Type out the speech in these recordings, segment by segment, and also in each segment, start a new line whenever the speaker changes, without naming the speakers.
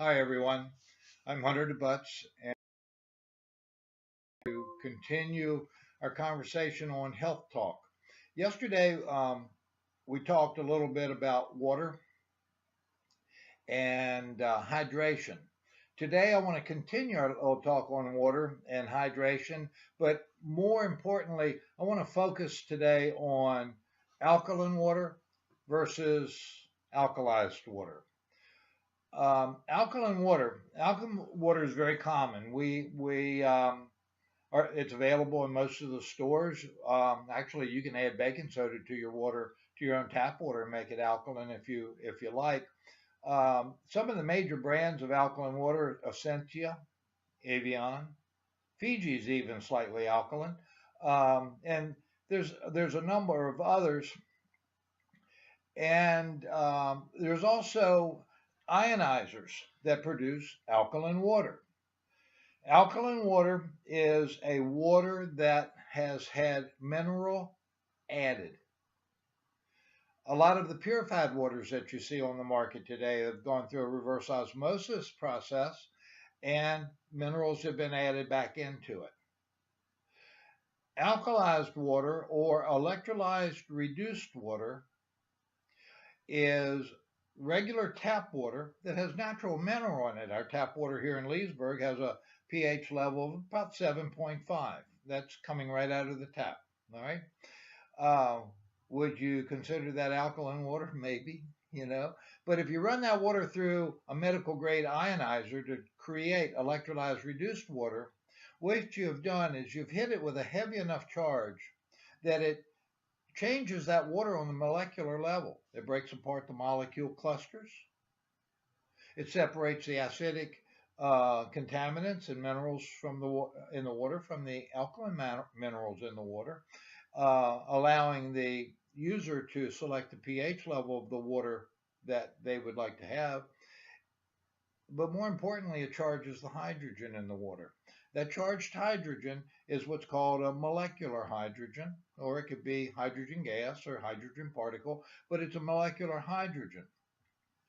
Hi everyone, I'm Hunter deButts, and to continue our conversation on health talk. Yesterday, we talked a little bit about water and hydration. Today, I want to continue our little talk on water and hydration, but more importantly, I want to focus today on alkaline water versus alkalized water. Alkaline water is very common. It's available in most of the stores. Actually, you can add baking soda to your water, to your own tap water, and make it alkaline if you like. Some of the major brands of alkaline water: Essentia, Evian, Fiji's even slightly alkaline, and there's a number of others. And there's also ionizers that produce alkaline water. Alkaline water is a water that has had mineral added. A lot of the purified waters that you see on the market today have gone through a reverse osmosis process and minerals have been added back into it. Alkalized water or electrolyzed reduced water is regular tap water that has natural mineral in it. Our tap water here in Leesburg has a pH level of about 7.5. That's coming right out of the tap. All right. Would you consider that alkaline water? Maybe, But if you run that water through a medical grade ionizer to create electrolyzed reduced water, what you have done is you've hit it with a heavy enough charge that it changes that water on the molecular level. It breaks apart the molecule clusters. It separates the acidic contaminants and minerals in the water from the alkaline minerals in the water, allowing the user to select the pH level of the water that they would like to have. But more importantly, it charges the hydrogen in the water. That charged hydrogen is what's called a molecular hydrogen, or it could be hydrogen gas or hydrogen particle, but it's a molecular hydrogen.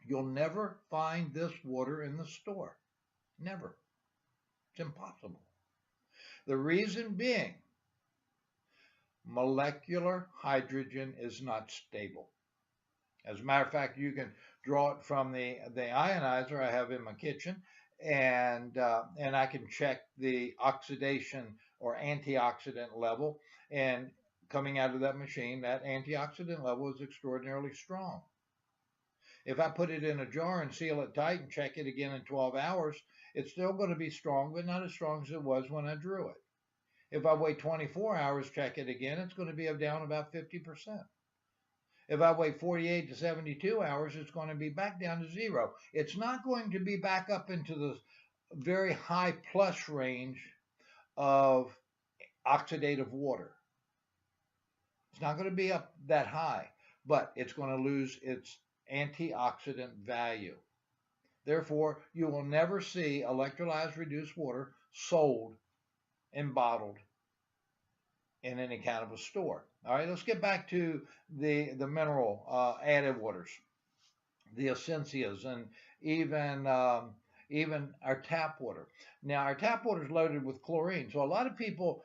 You'll never find this water in the store. Never. It's impossible. The reason being, molecular hydrogen is not stable. As a matter of fact, you can draw it from the ionizer I have in my kitchen, and I can check the oxidation or antioxidant level, and coming out of that machine, that antioxidant level is extraordinarily strong. If I put it in a jar and seal it tight and check it again in 12 hours, it's still going to be strong, but not as strong as it was when I drew it. If I wait 24 hours, check it again, it's going to be down about 50%. If I wait 48 to 72 hours, it's going to be back down to zero. It's not going to be back up into the very high plus range of oxidative water. It's not going to be up that high, but it's going to lose its antioxidant value. Therefore, you will never see electrolyzed reduced water sold and bottled in any kind of a store. All right, let's get back to the mineral added waters, the Essenzias, and even our tap water. Now, our tap water is loaded with chlorine, so a lot of people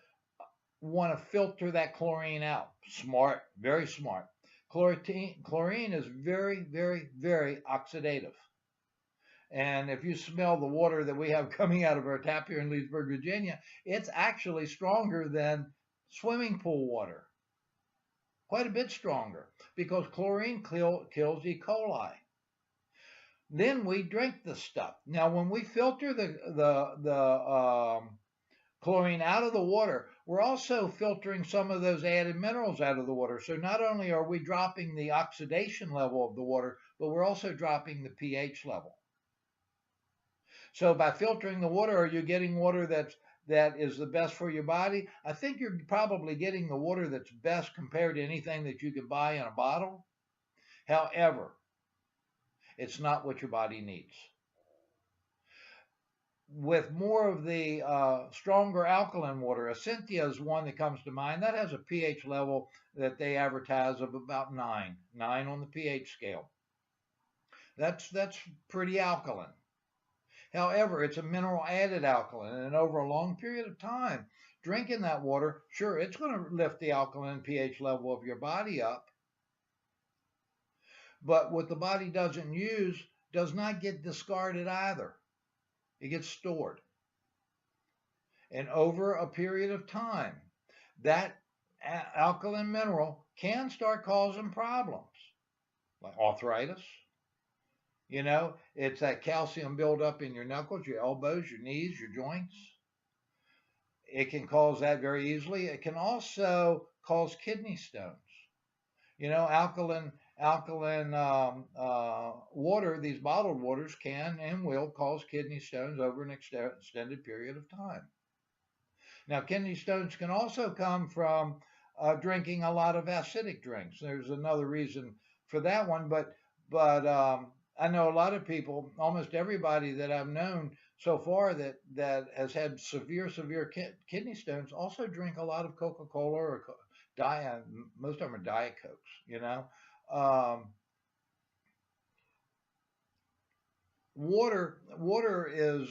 want to filter that chlorine out. Smart, very smart. Chlorine is very, very, very oxidative. And if you smell the water that we have coming out of our tap here in Leesburg, Virginia, it's actually stronger than swimming pool water. Quite a bit stronger, because chlorine kills E. coli. Then we drink the stuff. Now, when we filter the chlorine out of the water, we're also filtering some of those added minerals out of the water. So not only are we dropping the oxidation level of the water, but we're also dropping the pH level. So by filtering the water, are you getting water that is the best for your body? I think you're probably getting the water that's best compared to anything that you could buy in a bottle. However, it's not what your body needs. With more of the stronger alkaline water, Essentia is one that comes to mind. That has a pH level that they advertise of about 9 on the pH scale. That's pretty alkaline. However, it's a mineral added alkaline, and over a long period of time, drinking that water, sure, it's going to lift the alkaline pH level of your body up, but what the body doesn't use does not get discarded either. It gets stored. And over a period of time, that alkaline mineral can start causing problems like arthritis. You know, it's that calcium buildup in your knuckles, your elbows, your knees, your joints. It can cause that very easily. It can also cause kidney stones. You know, alkaline water, these bottled waters can and will cause kidney stones over an extended period of time. Now, kidney stones can also come from drinking a lot of acidic drinks. There's another reason for that one, but I know a lot of people, almost everybody that I've known so far that has had severe kidney stones, also drink a lot of Coca-Cola or diet. Most of them are Diet Cokes. You know, water is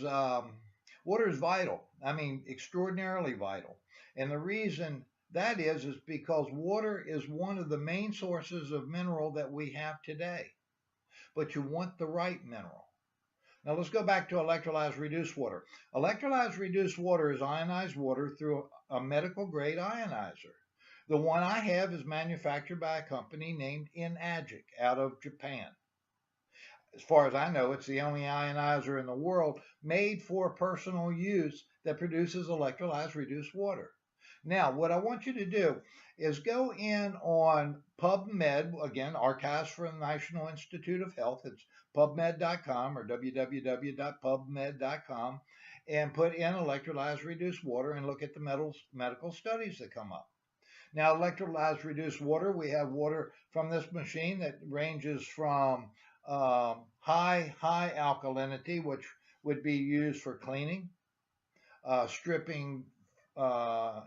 vital. I mean, extraordinarily vital. And the reason that is because water is one of the main sources of mineral that we have today. But you want the right mineral. Now let's go back to electrolyzed reduced water. Electrolyzed reduced water is ionized water through a medical grade ionizer. The one I have is manufactured by a company named Enagic out of Japan. As far as I know, it's the only ionizer in the world made for personal use that produces electrolyzed reduced water. Now, what I want you to do is go in on PubMed, again, Archives for the National Institute of Health. It's pubmed.com or www.pubmed.com, and put in electrolyzed reduced water and look at the medical studies that come up. Now, electrolyzed reduced water, we have water from this machine that ranges from high alkalinity, which would be used for cleaning, stripping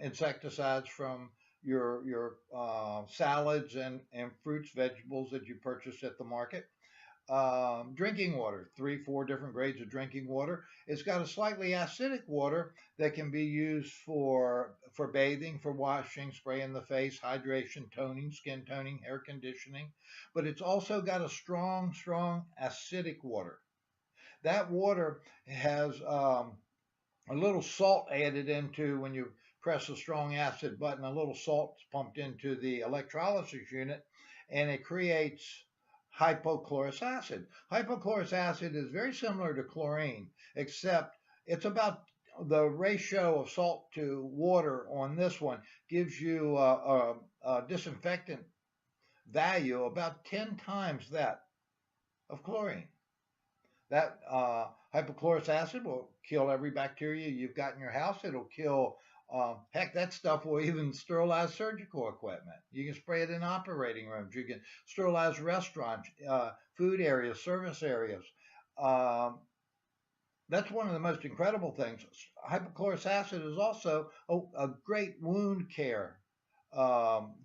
insecticides from your salads and fruits, vegetables that you purchase at the market. Drinking water, 3-4 different grades of drinking water. It's got a slightly acidic water that can be used for bathing, for washing, spray in the face, hydration, toning, skin toning, hair conditioning. But it's also got a strong acidic water. That water has a little salt added into, when you press the strong acid button, a little salt's pumped into the electrolysis unit, and it creates hypochlorous acid. Hypochlorous acid is very similar to chlorine, except it's about the ratio of salt to water on this one gives you a disinfectant value about 10 times that of chlorine. That hypochlorous acid will kill every bacteria you've got in your house. It'll kill, heck, that stuff will even sterilize surgical equipment. You can spray it in operating rooms. You can sterilize restaurants, food areas, service areas. That's one of the most incredible things. Hypochlorous acid is also a great wound care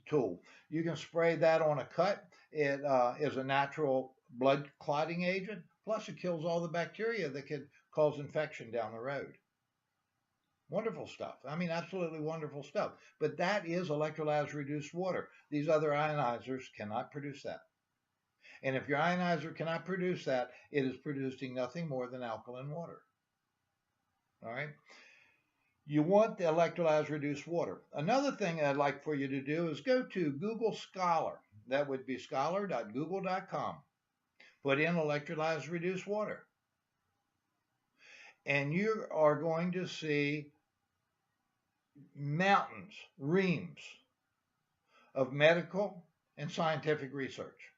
tool. You can spray that on a cut. It is a natural blood clotting agent. Plus, it kills all the bacteria that could cause infection down the road. Wonderful stuff. I mean, absolutely wonderful stuff. But that is electrolyzed reduced water. These other ionizers cannot produce that. And if your ionizer cannot produce that, it is producing nothing more than alkaline water. All right? You want the electrolyzed reduced water. Another thing I'd like for you to do is go to Google Scholar. That would be scholar.google.com. Put in electrolyzed reduced water. And you are going to see mountains, reams of medical and scientific research.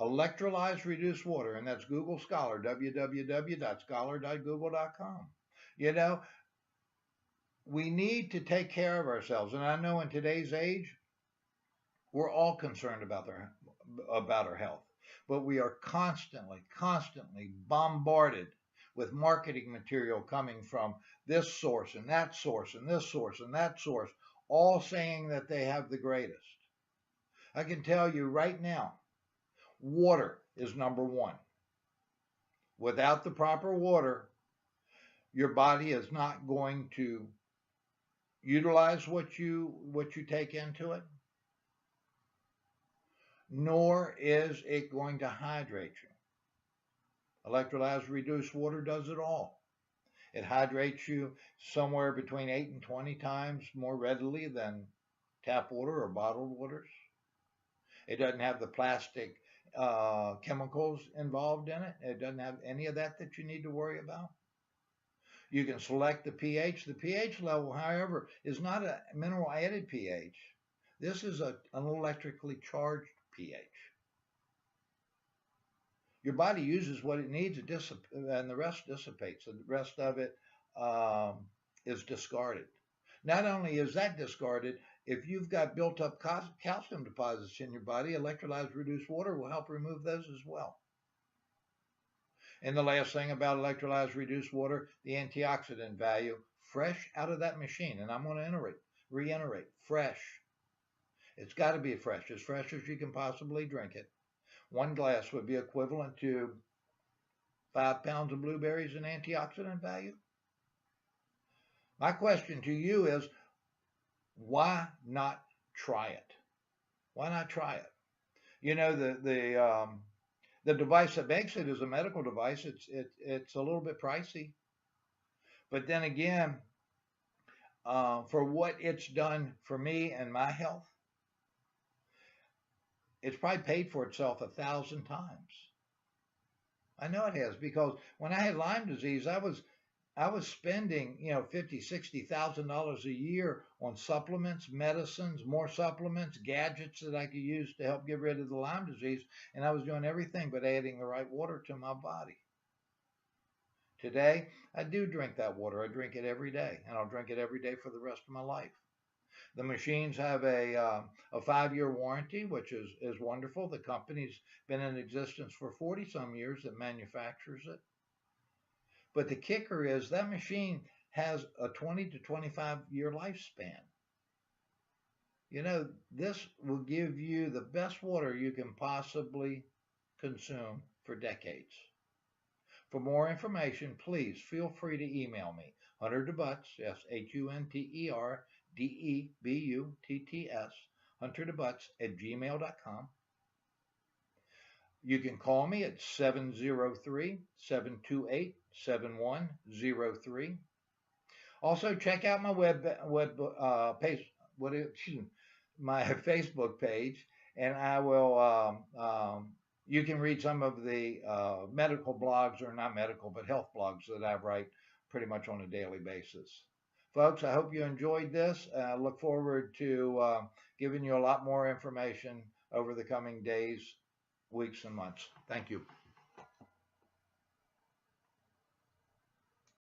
Electrolyzed reduced water, and that's Google Scholar, www.scholar.google.com. You know, we need to take care of ourselves. And I know in today's age, we're all concerned about our health. But we are constantly bombarded with marketing material coming from this source and that source and this source and that source, all saying that they have the greatest. I can tell you right now, water is number one. Without the proper water, your body is not going to utilize what you take into it, nor is it going to hydrate you. Electrolyzed reduced water does it all. It hydrates you somewhere between 8 and 20 times more readily than tap water or bottled waters. It doesn't have the plastic chemicals involved in it. It doesn't have any of that you need to worry about. You can select the pH. The pH level, however, is not a mineral added pH. This is an electrically charged pH. Your body uses what it needs, and the rest dissipates. So the rest of it is discarded. Not only is that discarded, if you've got built up calcium deposits in your body, electrolyzed reduced water will help remove those as well. And the last thing about electrolyzed reduced water, the antioxidant value, fresh out of that machine. And I'm going to reiterate, fresh. It's got to be fresh as you can possibly drink it. 1 glass would be equivalent to 5 pounds of blueberries in antioxidant value. My question to you is, why not try it? Why not try it? You know, the device that makes it is a medical device. It's a little bit pricey. But then again, for what it's done for me and my health, it's probably paid for itself 1,000 times. I know it has, because when I had Lyme disease, I was spending, $50,000, $60,000 a year on supplements, medicines, more supplements, gadgets that I could use to help get rid of the Lyme disease, and I was doing everything but adding the right water to my body. Today, I do drink that water. I drink it every day, and I'll drink it every day for the rest of my life. The machines have a 5-year warranty, which is wonderful. The company's been in existence for 40-some years that manufactures it. But the kicker is that machine has a 20 to 25-year lifespan. This will give you the best water you can possibly consume for decades. For more information, please feel free to email me, Hunter deButts, yes, HunterDebutts, HunterDebutts@gmail.com. You can call me at 703-728-7103. Also, check out my my Facebook page, and I will. You can read some of the medical blogs, or not medical, but health blogs that I write pretty much on a daily basis. Folks, I hope you enjoyed this. I look forward to giving you a lot more information over the coming days, weeks, and months. Thank you.